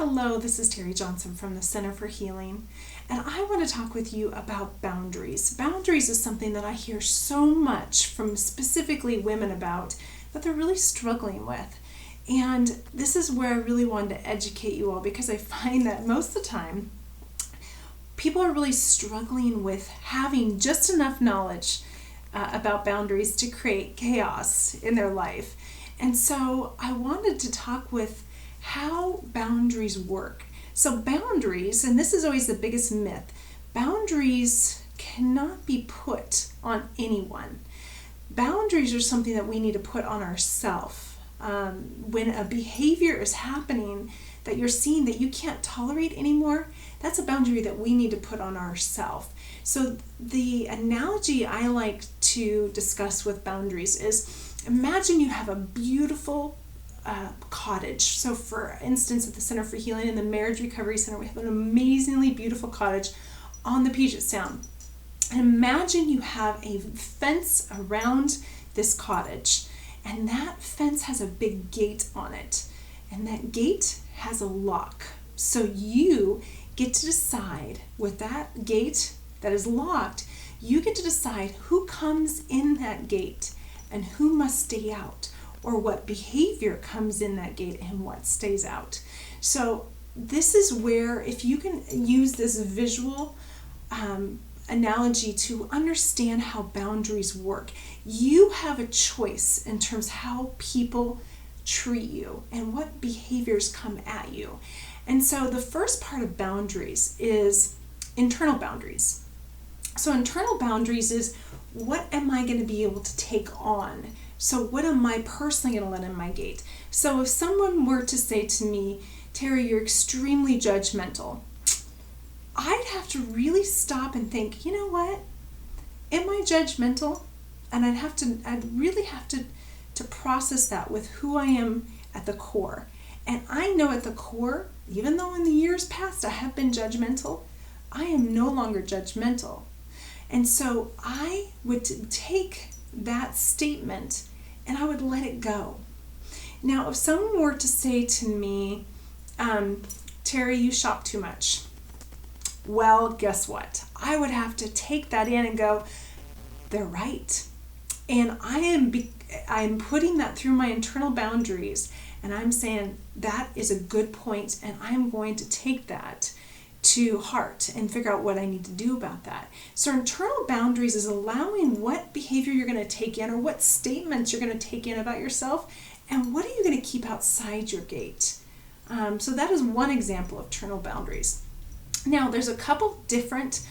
Hello, this is Teri Johnson from the Center for Healing, and I want to talk with you about boundaries. Boundaries is something that I hear so much from specifically women about that they're really struggling with. And this is where I really wanted to educate you all, because I find that most of the time people are really struggling with having just enough knowledge about boundaries to create chaos in their life. And so I wanted to talk with how boundaries work. So boundaries, and this is always the biggest myth, boundaries cannot be put on anyone. Boundaries are something that we need to put on ourselves. When a behavior is happening that you're seeing that you can't tolerate anymore, that's a boundary that we need to put on ourselves. So the analogy I like to discuss with boundaries is, imagine you have a beautiful cottage. So for instance, at the Center for Healing and the Marriage Recovery Center, we have an amazingly beautiful cottage on the Puget Sound. And imagine you have a fence around this cottage, and that fence has a big gate on it, and that gate has a lock. So you get to decide, with that gate that is locked, you get to decide who comes in that gate and who must stay out, or what behavior comes in that gate and what stays out. So this is where, if you can use this visual analogy to understand how boundaries work, you have a choice in terms of how people treat you and what behaviors come at you. And so the first part of boundaries is internal boundaries. So internal boundaries is, what am I going to be able to take on? So what am I personally going to let in my gate? So if someone were to say to me, Teri, you're extremely judgmental, I'd have to really stop and think, you know what? Am I judgmental? And I'd really have to process that with who I am at the core. And I know at the core, even though in the years past I have been judgmental, I am no longer judgmental. And so I would take that statement and I would let it go. Now, if someone were to say to me, Teri, you shop too much, well, guess what? I would have to take that in and go, they're right. And I'm putting that through my internal boundaries, and I'm saying that is a good point, and I'm going to take that to heart and figure out what I need to do about that. So internal boundaries is allowing what behavior you're going to take in, or what statements you're going to take in about yourself, and what are you going to keep outside your gate. So that is one example of internal boundaries. Now there's a couple different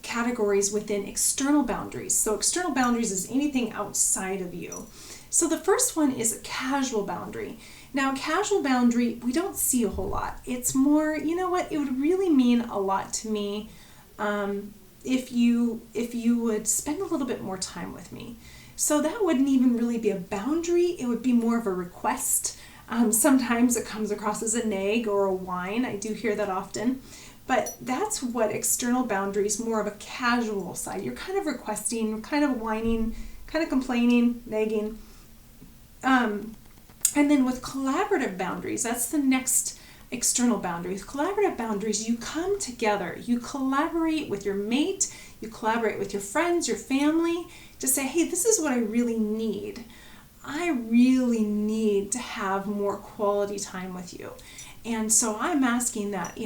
categories within external boundaries. So external boundaries is anything outside of you. So the first one is a casual boundary. Now, a casual boundary, we don't see a whole lot. It's more, you know what, it would really mean a lot to me if you would spend a little bit more time with me. So that wouldn't even really be a boundary. It would be more of a request. Sometimes it comes across as a nag or a whine. I do hear that often. But that's what external boundaries, more of a casual side. You're kind of requesting, kind of whining, kind of complaining, nagging. And then with collaborative boundaries, that's the next external boundary. With collaborative boundaries, you come together, you collaborate with your mate, you collaborate with your friends, your family, to say, hey, this is what I really need. I really need to have more quality time with you. And so I'm asking that,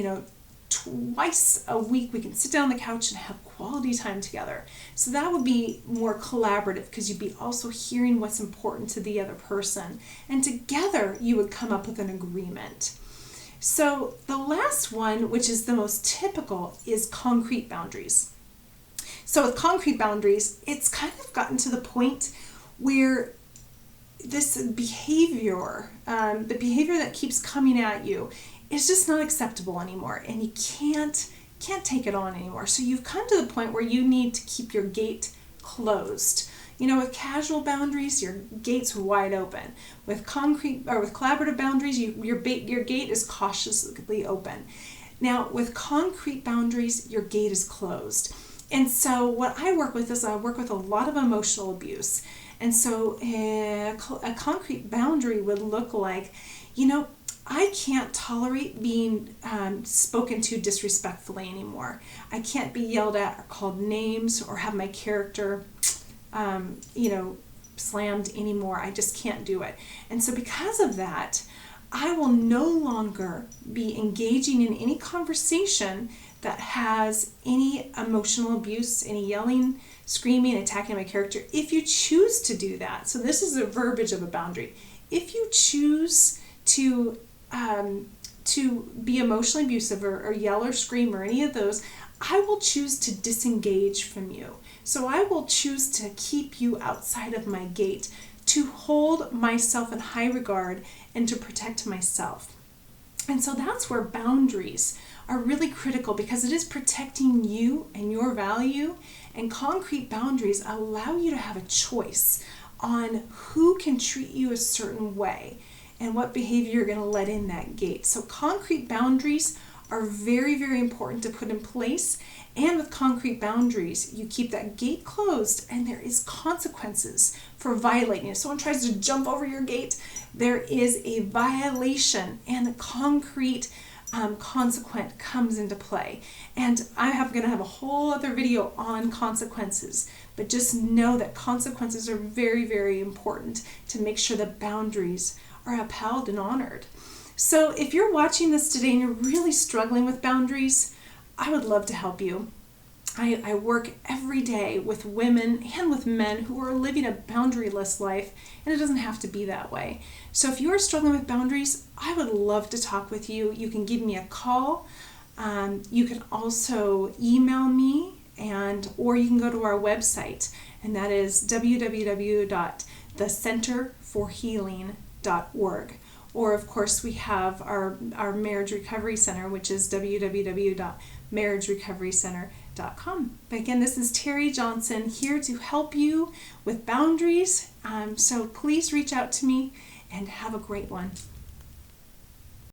twice a week we can sit down on the couch and have quality time together. So that would be more collaborative, because you'd be also hearing what's important to the other person, and together you would come up with an agreement. So the last one, which is the most typical, is concrete boundaries. So with concrete boundaries, it's kind of gotten to the point where this behavior, the behavior that keeps coming at you, is just not acceptable anymore, and you can't take it on anymore. So you've come to the point where you need to keep your gate closed. With casual boundaries, your gate's wide open. With collaborative boundaries, your gate is cautiously open. Now, with concrete boundaries, your gate is closed. And so what I work with is I work with a lot of emotional abuse. And so a concrete boundary would look like, I can't tolerate being spoken to disrespectfully anymore. I can't be yelled at or called names or have my character, slammed anymore. I just can't do it. And so because of that, I will no longer be engaging in any conversation that has any emotional abuse, any yelling, screaming, attacking my character. If you choose to do that, so this is the verbiage of a boundary. If you choose to be emotionally abusive or yell or scream or any of those, I will choose to disengage from you. So I will choose to keep you outside of my gate, to hold myself in high regard and to protect myself. And so that's where boundaries are really critical, because it is protecting you and your value, and concrete boundaries allow you to have a choice on who can treat you a certain way and what behavior you're going to let in that gate. So concrete boundaries are very, very important to put in place. And with concrete boundaries, you keep that gate closed and there is consequences for violating it. If someone tries to jump over your gate, there is a violation and a concrete consequence comes into play. And I'm going to have a whole other video on consequences, but just know that consequences are very, very important to make sure that boundaries are upheld and honored. So if you're watching this today and you're really struggling with boundaries, I would love to help you. I work every day with women and with men who are living a boundaryless life, and it doesn't have to be that way. So if you are struggling with boundaries, I would love to talk with you. You can give me a call. You can also email me, or you can go to our website, and that is www.thecenterforhealing.org. Or, of course, we have our Marriage Recovery Center, which is www.marriagerecoverycenter.com. But again, this is Teri Johnson here to help you with boundaries. So please reach out to me and have a great one.